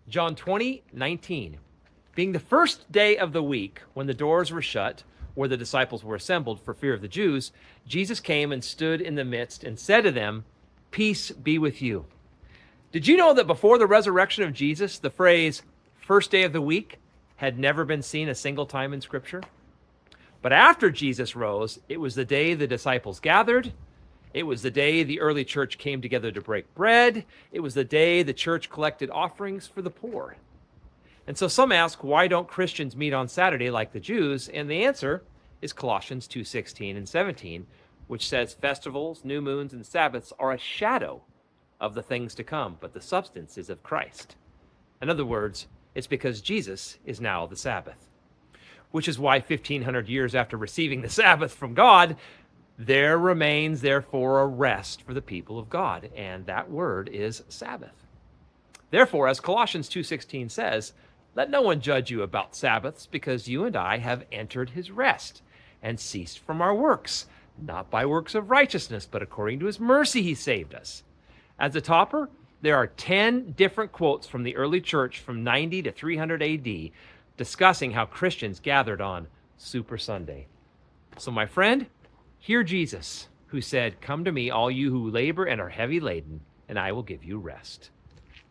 John 20:19. Being the first day of the week, when the doors were shut, where the disciples were assembled for fear of the Jews, Jesus came and stood in the midst and said to them, "Peace be with you." Did you know that before the resurrection of Jesus, the phrase first day of the week had never been seen a single time in Scripture? But after Jesus rose, it was the day the disciples gathered. It was the day the early church came together to break bread. It was the day the church collected offerings for the poor. And so some ask, why don't Christians meet on Saturday like the Jews? And the answer is Colossians 2:16 and 17, which says festivals, new moons, and Sabbaths are a shadow of the things to come, but the substance is of Christ. In other words, it's because Jesus is now the Sabbath, which is why 1,500 years after receiving the Sabbath from God, there remains therefore a rest for the people of God, and that word is Sabbath. Therefore, as Colossians 2:16 says, let no one judge you about Sabbaths, because you and I have entered his rest and ceased from our works, not by works of righteousness, but according to his mercy he saved us. As a topper, there are 10 different quotes from the early church from 90 to 300 AD discussing how Christians gathered on Super Sunday. So my friend, hear Jesus, who said, "Come to me, all you who labor and are heavy laden, and I will give you rest."